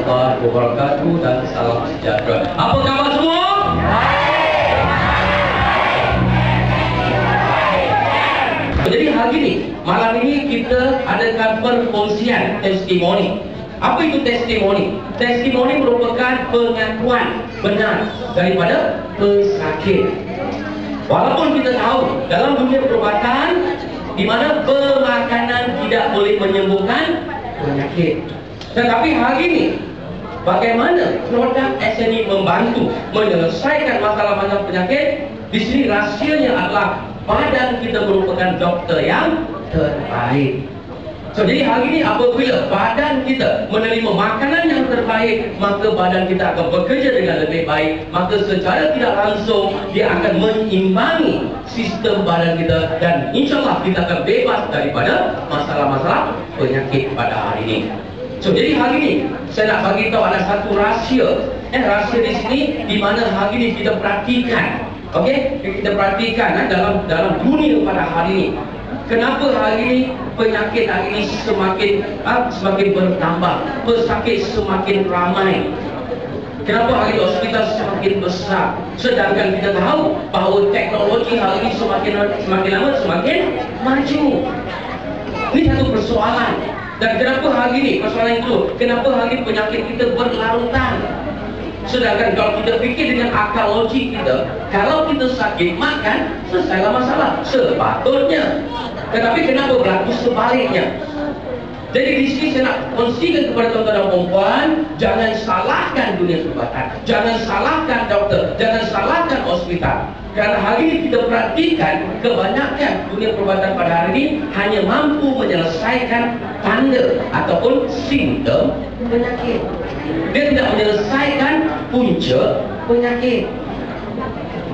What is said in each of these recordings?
warahmatullahi wabarakatuh dan salam sejahtera. Apa khabar semua? Jadi hari ini, malam ini kita adakan perkongsian testimoni. Apa itu testimoni? Testimoni merupakan pengakuan benar daripada pesakit. Walaupun kita tahu dalam dunia perubatan di mana pemakanan tidak boleh menyembuhkan penyakit. Tetapi hari ini bagaimana produk SNI membantu menyelesaikan masalah-masalah penyakit? Di sini rahsianya adalah badan kita merupakan dokter yang terbaik. So, jadi hari ini apabila badan kita menerima makanan yang terbaik, maka badan kita akan bekerja dengan lebih baik. Maka secara tidak langsung dia akan menyimbangi sistem badan kita, dan insyaAllah kita akan bebas daripada masalah-masalah penyakit pada hari ini. So, jadi hari ini saya nak bagi tahu ada satu rahsia. Rahsia di sini di mana hari ini kita perhatikan. Okey, kita perhatikan dalam dunia pada hari ini. Kenapa hari ini penyakit hari ini semakin bertambah, pesakit semakin ramai? Kenapa hari ini hospital semakin besar? Sedangkan kita tahu bahawa teknologi hari ini semakin lama semakin maju. Ini satu persoalan. Dan kenapa hari ini persoalan itu? Kenapa hari ini penyakit kita berlarutan? Sedangkan kalau kita fikir dengan akal logik kita, kalau kita sakit makan, selesailah masalah sepatutnya. Tetapi kenapa berlaku sebaliknya? Jadi di sini saya nak kongsikan kepada tuan-tuan dan perempuan, jangan salahkan dunia perubatan, jangan salahkan dokter, jangan salahkan hospital. Karena hari ini kita perhatikan kebanyakan dunia perubatan pada hari ini hanya mampu menyelesaikan tanda ataupun simptom penyakit. Dia tidak menyelesaikan punca penyakit.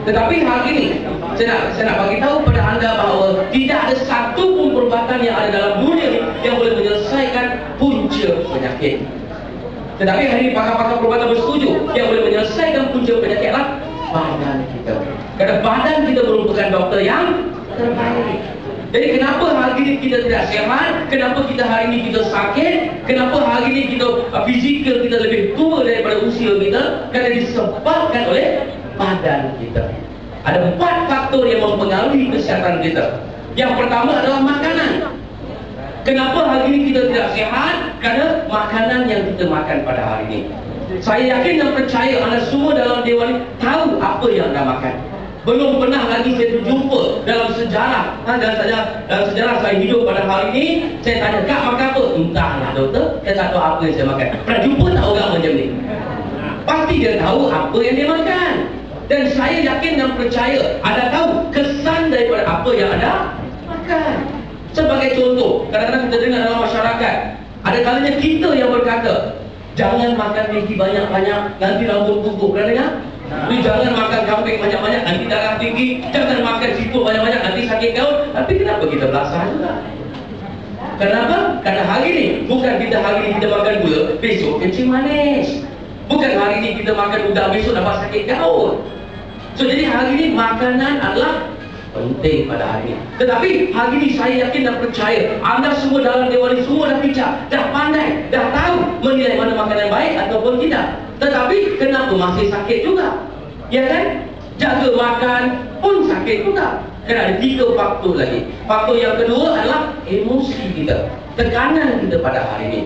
Tetapi hari ini saya nak bagi tahu pada anda bahawa tidak ada satu pun perubatan yang ada dalam dunia ini yang boleh menyelesaikan punca penyakit. Tetapi hari ini pakar-pakar perubatan bersetuju yang boleh menyelesaikan punca penyakit adalah badan kita. Kerana badan kita merupakan dokter yang terbaik. Jadi kenapa hari ini kita tidak sihat? Kenapa kita hari ini kita sakit? Kenapa hari ini kita fizikal kita lebih tua daripada usia kita? Kerana disebabkan oleh badan kita. Ada 4 faktor yang mempengaruhi kesihatan kita. Yang pertama adalah makanan. Kenapa hari ini kita tidak sihat? Kerana makanan yang kita makan pada hari ini. Saya yakin dan percaya anda semua dalam dewan ini tahu apa yang anda makan. Belum pernah lagi saya berjumpa dalam sejarah dalam sejarah saya hidup pada hari ini, saya tanya, "Kak, makan apa?" "Entahlah doktor, saya tak tahu apa yang saya makan." Pernah jumpa tak orang macam ni? Pasti dia tahu apa yang dia makan. Dan saya yakin dan percaya anda tahu kesan daripada apa yang anda makan. Sebagai contoh, kadang-kadang kita dengar dalam masyarakat, ada kalanya kita yang berkata, "Jangan makan Maggi banyak-banyak, nanti rambut tumbuh." Pernah dengar? Ni jangan makan kambing banyak-banyak, nanti darah tinggi. Jangan makan siput banyak-banyak, nanti sakit gaut. Tapi kenapa kita belasah juga? Kenapa? Karena hari ini, bukan kita hari ini kita makan gula, besok kencing manis. Bukan hari ini kita makan udang, besok dapat sakit gaut. So, jadi hari ini makanan adalah penting pada hari ini. Tetapi hari ini saya yakin dan percaya anda semua dalam dewan ini semua dah bijak, dah pandai, dah tahu menilai mana makanan baik ataupun tidak. Tetapi kenapa masih sakit juga? Ya kan? Jaga makan pun sakit juga. Kerana ada 3 faktor lagi. Faktor yang kedua adalah emosi kita, tekanan kita pada hari ini.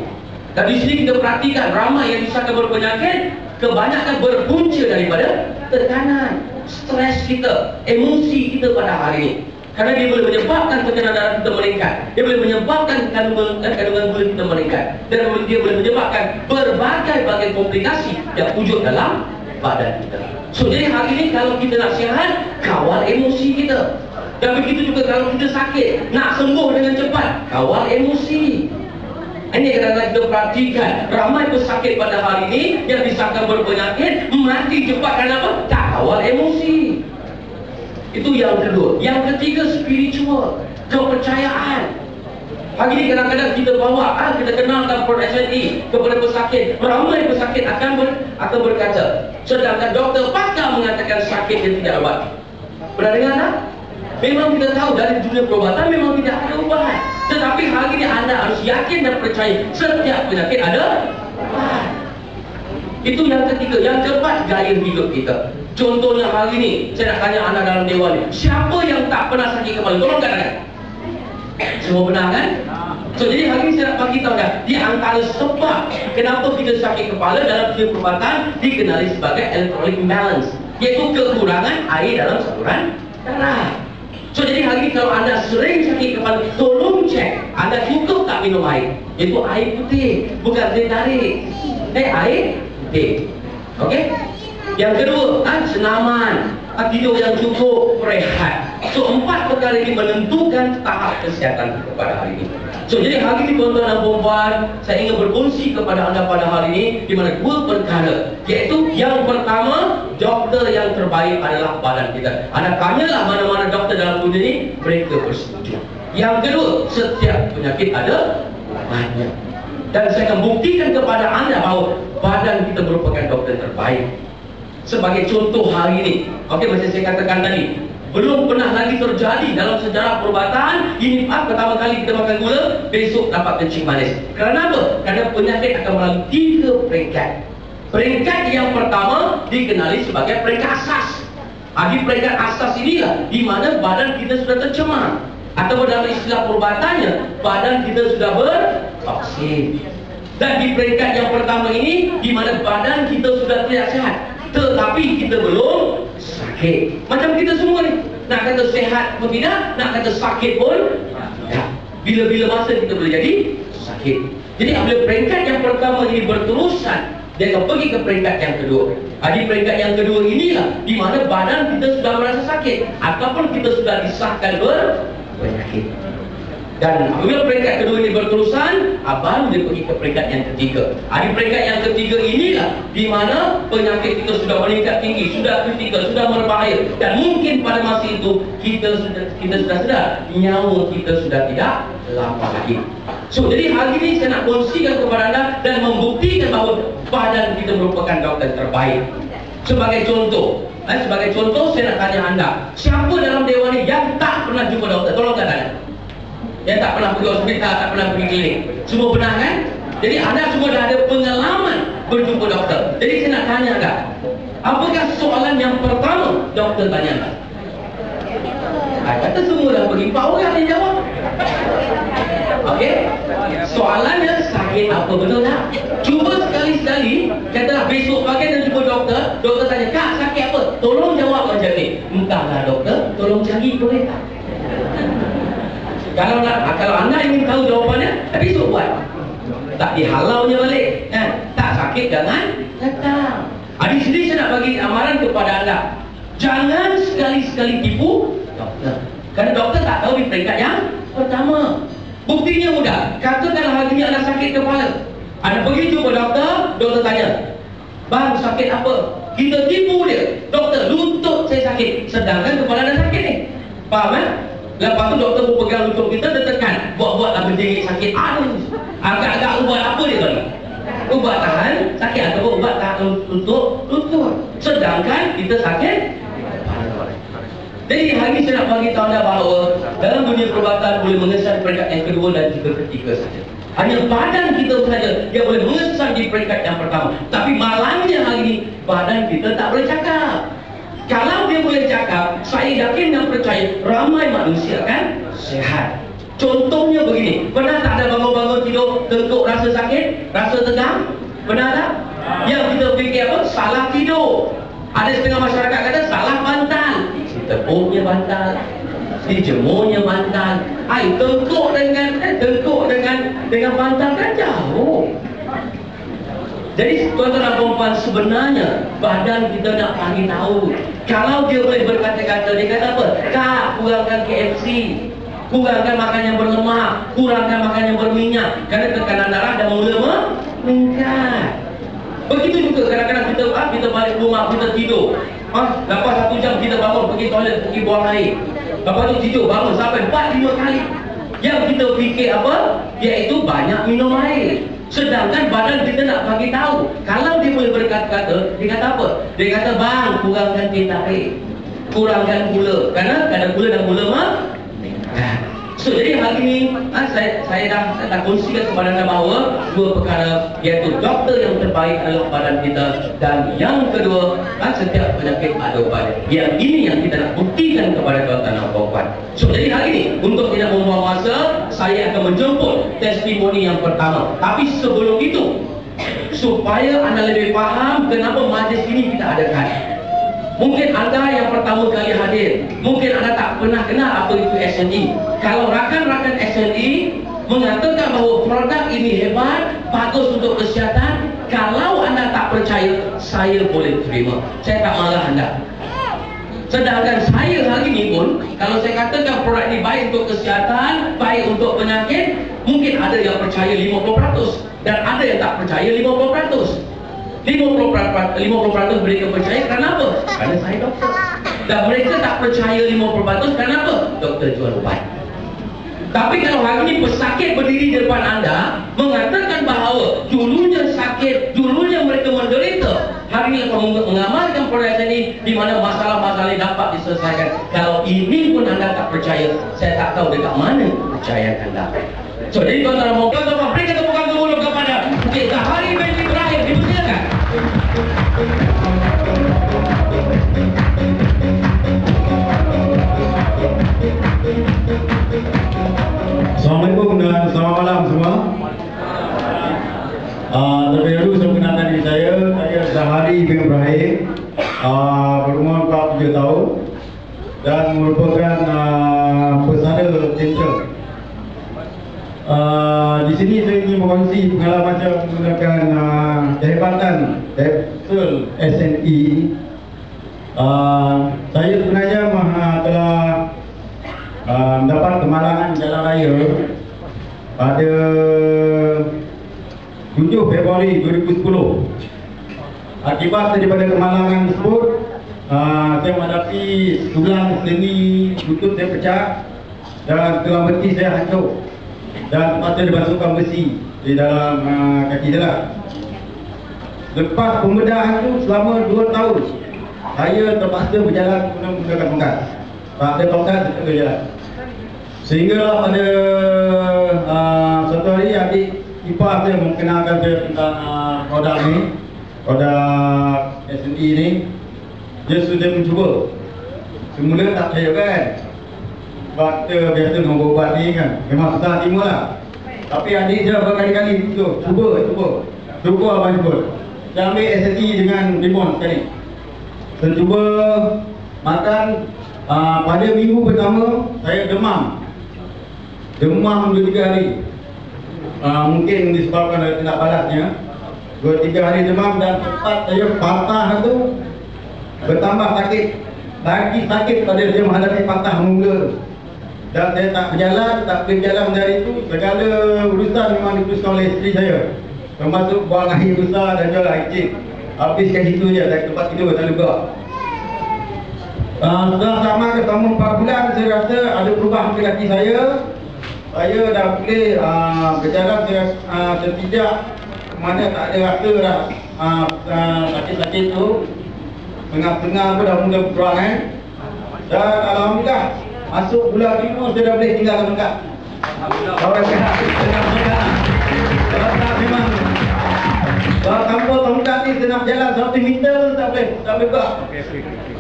Dan di sini kita perhatikan ramai yang disangka berpenyakit kebanyakan berpunca daripada tekanan, stres kita, emosi kita pada hari ini. Karena dia boleh menyebabkan tekanan darah kita meningkat, dia boleh menyebabkan kandungan gula kita meningkat, dan dia boleh menyebabkan berbagai komplikasi yang wujud dalam badan kita. So, jadi hari ini kalau kita nak sihat, kawal emosi kita. Dan begitu juga kalau kita sakit, nak sembuh dengan cepat, kawal emosi. Ini kadang-kadang kita perhatikan ramai pesakit pada hari ini yang disangka berpenyakit mati cepat. Kenapa? Tak kawal emosi. Itu yang kedua. Yang ketiga, spiritual, kepercayaan. Hari ini kadang-kadang kita bawa, kita kenalkan produk SNI kepada pesakit. Ramai pesakit akan berkata, sedangkan doktor pakar mengatakan sakit dia tidak ubat. Pernah dengar tak? Memang kita tahu dari dunia perubatan memang tidak ada ubat. Tetapi hari ini anda harus yakin dan percaya setiap penyakit ada ubat. Itu yang ketiga. Yang keempat, gaya hidup kita. Contohnya hari ini, saya nak tanya anda dalam dewan ni, siapa yang tak pernah sakit kepala? Tolong katakan. Semua benar kan? So, jadi hari ini saya nak bagi tahu dah, di antara sebab kenapa kita sakit kepala dalam dunia perubatan dikenali sebagai electrolyte imbalance, iaitu kekurangan air dalam saluran darah. So, jadi hari ini kalau anda sering sakit kepala, tolong cek anda cukup tak minum air. Iaitu air putih, bukan teh tarik. Air putih. Okey? Yang kedua, senaman, tidur yang cukup, rehat. So, 4 perkara ini menentukan tahap kesihatan kita pada hari ini. So, jadi hari ini tuan-tuan dan puan-puan, saya ingin berkongsi kepada anda pada hari ini di mana 2 perkara, iaitu yang pertama, doktor yang terbaik adalah badan kita. Anda tanyalah mana-mana doktor dalam dunia ini, mereka bersetuju. Yang kedua, setiap penyakit ada obatnya. Dan saya akan buktikan kepada anda bahawa badan kita merupakan doktor terbaik. Sebagai contoh hari ini, okey, macam saya katakan tadi, belum pernah lagi terjadi dalam sejarah perubatan ini pertama kali kita makan gula, besok dapat kencing manis. Kerana apa? Kerana penyakit akan melalui 3 peringkat. Peringkat yang pertama dikenali sebagai peringkat asas. Di peringkat asas inilah di mana badan kita sudah tercemar, atau dalam istilah perubatannya, badan kita sudah bertoksin. Dan di peringkat yang pertama ini di mana badan kita sudah tidak sehat, tetapi kita belum sakit. Macam kita semua ni, nak kata sehat pun tidak, nak kata sakit pun tidak. Bila-bila masa kita boleh jadi sakit. Jadi apabila peringkat yang pertama ini berterusan, dia akan pergi ke peringkat yang kedua. Di peringkat yang kedua inilah di mana badan kita sudah merasa sakit, ataupun kita sudah disahkan berpenyakit. Dan apabila peringkat kedua ini berterusan, baru dia pergi ke peringkat yang ketiga. Di peringkat yang ketiga inilah di mana penyakit kita sudah meningkat tinggi, sudah kritikal, sudah berbahaya, dan mungkin pada masa itu kita sudah sedar nyawa kita sudah tidak lapan lagi. So, jadi hari ini saya nak kongsikan kepada anda dan membuktikan bahawa badan kita merupakan doktor terbaik. Sebagai contoh, saya nak tanya anda, siapa dalam dewan ini yang tak pernah jumpa doktor? Tolong katakan. Yang tak pernah pergi hospital, tak pernah pergi klinik. Semua benar kan? Jadi anda semua dah ada pengalaman berjumpa doktor. Jadi saya nak tanya anda, apakah soalan yang pertama doktor tanya anda? Kata semua dah pergi, 4 orang yang jawab. Okey? Soalannya, sakit apa betul tak? Cuba sekali-sekali, katalah besok pagi dan jumpa doktor, doktor tanya, Kak sakit apa? Tolong jawab macam ni. Entahlah doktor, tolong cari boleh tak? Kalau anda ingin tahu jawapannya, besok buat. Tak dihalaunya balik. Tak sakit jangan datang. Di sini saya nak bagi amaran kepada anda, jangan sekali-sekali tipu doktor. Kerana doktor tak tahu di peringkat yang pertama. Buktinya mudah. Katakanlah hari ini anda sakit kepala, anda pergi jumpa doktor, doktor tanya, bang sakit apa? Kita tipu dia, doktor lutut saya sakit, sedangkan kepala anda sakit ni. Faham kan? Lepas tu doktor pun pegang lutut kita, dia tekan, buat-buatlah berdiri sakit. Agak-agak ubat apa dia bagi? Ubat tahan sakit atau ubat tahan untuk lutut, sedangkan kita sakit. Jadi hari ini saya nak bagi tahu anda bahawa dalam dunia perubatan boleh mengesan peringkat yang kedua dan juga ketiga saja. Hanya badan kita saja yang boleh mengesan di peringkat yang pertama. Tapi malangnya hari ini badan kita tak boleh cakap. Kalau dia boleh cakap, saya yakin dan percaya ramai manusia kan sehat. Contohnya begini, pernah tak ada bangun-bangun tidur tengkuk rasa sakit, rasa tegang? Pernah tak? Yang kita fikir apa? Salah tidur. Ada setengah masyarakat kata salah bantal. Si tepuknya bantal, si jemurnya bantal. Tengkuk dengan bantal kan jauh. Jadi tuan-tuan dan puan-puan, sebenarnya badan kita nak bagi tahu. Kalau dia boleh berkata-kata, dia kata apa? Kak, kurangkan KFC, kurangkan makan yang berlemak, kurangkan makan yang berminyak, kerana tekanan darah dah mula meningkat. Begitu juga kadang-kadang kita balik rumah, kita tidur. Lepas 1 jam kita bangun, pergi toilet, pergi buang air. Lepas tu tidur, bangun sampai 4-5 kali. Yang kita fikir apa? Iaitu banyak minum air. Sedangkan badan kita nak bagi tahu. Kalau dia boleh berkata-kata, dia kata apa? Dia kata, bang, kurangkan teh tarik, kurangkan gula. Kerana gula dan gula meningkat. So jadi hari ini saya dah kongsikan kepada anda bahawa dua perkara, iaitu doktor yang terbaik adalah badan kita, dan yang kedua setiap penyakit ada ubat. Yang ini yang kita nak buktikan kepada tuan-tuan dan puan-puan. So jadi hari ini untuk tidak membuang masa, saya akan menjemput testimoni yang pertama. Tapi sebelum itu, supaya anda lebih faham kenapa majlis ini kita adakan. Mungkin anda yang pertama kali hadir, mungkin anda tak pernah kenal apa itu SNE. Kalau rakan-rakan SNE mengatakan bahawa produk ini hebat, bagus untuk kesihatan, kalau anda tak percaya, saya boleh terima. Saya tak marah anda. Sedangkan saya hari ini pun, kalau saya katakan produk ini baik untuk kesihatan, baik untuk penyakit, mungkin ada yang percaya 50% dan ada yang tak percaya 50%. 50% mereka percaya, kenapa? Kerana saya doktor. Dan mereka tak percaya 50%, kenapa? Doktor jual ubat. Tapi kalau hari ini pesakit berdiri di depan anda mengatakan bahawa dulunya sakit, dulunya mereka menderita, hari ini akan mengamalkan proses ini di mana masalah-masalah dapat diselesaikan. Kalau ini pun anda tak percaya, saya tak tahu dekat mana percayaan anda. So, jadi tuan-tuan dan puan-puan, berikan tepukan gemuruh kepada Bukit Zahari binti Ibrahim. Dipersilakan. Assalamualaikum dan selamat malam semua. Terlebih dahulu saya kenalkan diri saya Zahari bin Ibrahim, berumur 47 tahun dan merupakan pesara tentera. Di sini saya ingin berkongsi pengalaman saya menggunakan kehebatan kapsul SNE. Saya sebenarnya telah mendapat kemalangan jalan raya pada 7 Februari 2010. Akibat daripada kemalangan tersebut, saya menghadapi tulang seni lutut saya pecah dan tulang betis saya hancur dan terpaksa dimasukkan besi di dalam kaki saya. Lepas pembedahan itu selama 2 tahun, saya terpaksa berjalan menggunakan tongkat. Tak ada tongkat, saya tak boleh jalan. Sehinggalah pada suatu hari adik ipar saya mengenalkan saya tentang produk ni, produk SNE ni. Dia sudah mencuba. Semula tak percaya kan, sebab kita biasa dengan ubat ni kan memang susah terima lah. Tapi adik saya berkali-kali cuba abang cuba. Saya ambil SNE dengan limon sekali. Saya cuba makan. Pada minggu pertama saya demam 2-3 hari. Mungkin disebabkan dari tindak balasnya. 2-3 hari demam dan tempat saya patah tu bertambah sakit. Lagi sakit pada saya menghadapi patah mula. Dan saya tak berjalan, tak boleh berjalan dari itu. Segala urusan memang diteruskan oleh isteri saya, termasuk buang air besar dan jual air kecil. Habiskan situ je, dari tempat tidur tak lupa. Setelah sama selama 4 bulan, saya rasa ada perubahan pada kaki saya. Saya dah boleh berjalan setidak mana tak ada rasa dah sakit-sakit tu. Tengah-tengah pun dah mula berkurang Dan alhamdulillah masuk bulan 5 saya dah boleh tinggal lengkap. Orang sehat, memang kalau tanpa tongkat ni saya nak berjalan 100 meter tak boleh buka.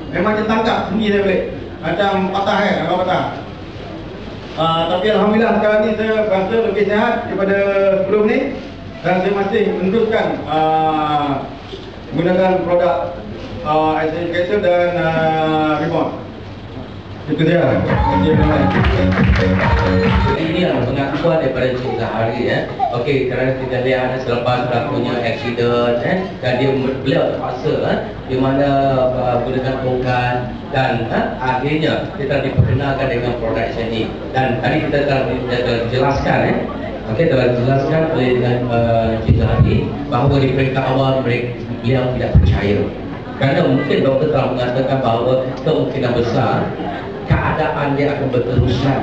Memang dia tangkap sendiri saya boleh. Macam patah agak patah. Tapi alhamdulillah sekarang ni saya rasa lebih sihat daripada sebelum ni. Dan saya masih meneruskan menggunakan produk SNE Capsule dan Rebound. Itu dia. Ini adalah pengakuan daripada Cik Zahari Okey, kerana kita lihat selepas berlakunya aksiden dan beliau terpaksa di mana gunakan tongkat dan akhirnya kita diperkenalkan dengan produk SNE. Dan tadi kita telah jelaskan okey, telah dijelaskan oleh dengan Cik Zahari bahawa di peringkat awal beliau tidak percaya. Kerana mungkin doktor telah mengatakan bahawa kemungkinan besar keadaan dia akan berterusan,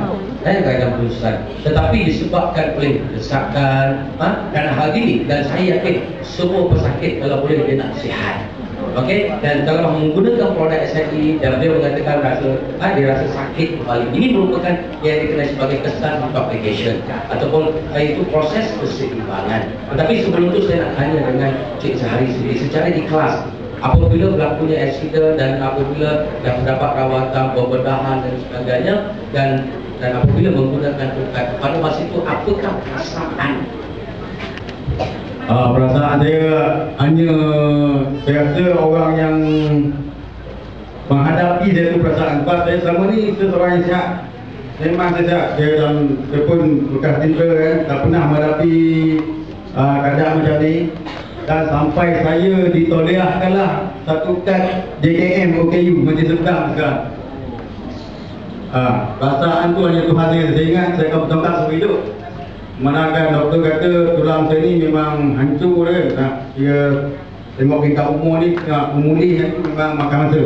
tetapi disebabkan oleh desakan kerana hal ini, dan saya yakin semua pesakit kalau boleh dia nak sihat. Okey, dan kalau menggunakan produk SIE dan dia mengatakan dia rasa sakit kembali, ini merupakan yang dikenal sebagai kesan complication ataupun itu proses keseimbangan. Tetapi sebelum itu saya nak tanya dengan Cik Zahari sendiri secara di kelas, apabila berlakunya accident dan apabila yang mendapat rawatan, pembedahan dan sebagainya, dan apabila menggunakan tongkat, pada masa itu apakah perasaan? Perasaan saya hanya, saya rasa orang yang menghadapi dia tu perasaan. Sebab saya selama ni seorang yang sihat, memang saya sihat. Saya pun bekas tentera kan, tak pernah menghadapi keadaan macam ni. Dan sampai saya ditoleahkanlah satu kad JKM OKU Majlis Sedang sekarang. Perasaan tu hanya Tuhan saya ingat saya akan bertongkat seumur hidup. Manakah doktor kata tulang saya ni memang hancur dia. Dia tengok tingkat umur ni nak memulih tu memang makan masa.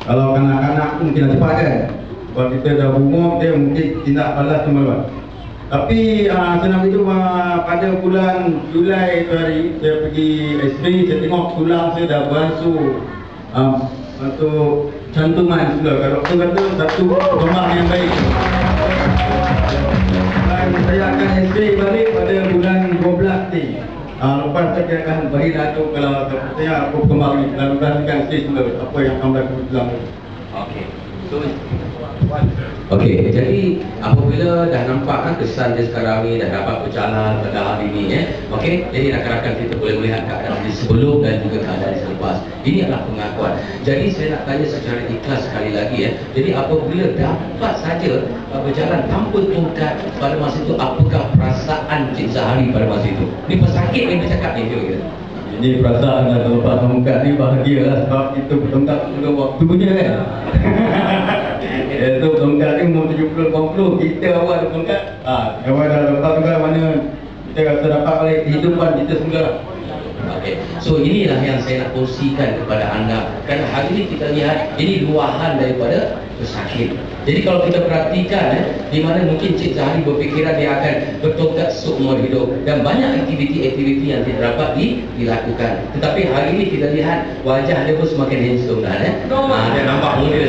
Kalau kanak-kanak tu mungkin dah cepat kan. Kalau kita dah umur dia mungkin tindak balas semua. Tapi saya nak beritahu pada bulan Julai tu hari saya pergi X-ray, saya tengok tulang saya dah beransur untuk cantuman sudah. Kalau doktor kata satu perkembangan yang baik. Saya akan X-ray balik pada bulan 12 ni. Lepas saya akan bagi datuk kalau saya apa perkembangan ni. Lalu kita akan X-ray semula apa yang akan berlaku dalam. Okey. Okey, jadi apabila dah nampak kesan dia sekarang ni dah dapat berjalan pada hari ni okey, jadi rakan-rakan kita boleh melihat keadaan di sebelum dan juga keadaan di selepas. Ini adalah pengakuan. Jadi saya nak tanya secara ikhlas sekali lagi jadi apabila dapat saja berjalan tanpa tongkat pada masa itu, apakah perasaan Cik Zahari pada masa itu? Ni pesakit yang bercakap ni dia. Ini perasaan dah lepas tongkat ni bahagialah sebab kita bertongkat sudah waktunya kan. Itu tongkat ni umur 70-80, kita awal tongkat. Awal dah lepas tongkat mana kita rasa dapat balik kehidupan kita semula. Okey. So inilah yang saya nak kongsikan kepada anda. Kerana hari ini kita lihat ini luahan daripada pesakit. Jadi kalau kita perhatikan di mana mungkin Cik Zahari berfikiran dia akan bertongkat seumur hidup dan banyak aktiviti-aktiviti yang tidak dapat dilakukan. Tetapi hari ini kita lihat wajah dia pun semakin handsome dah Dia nampak muda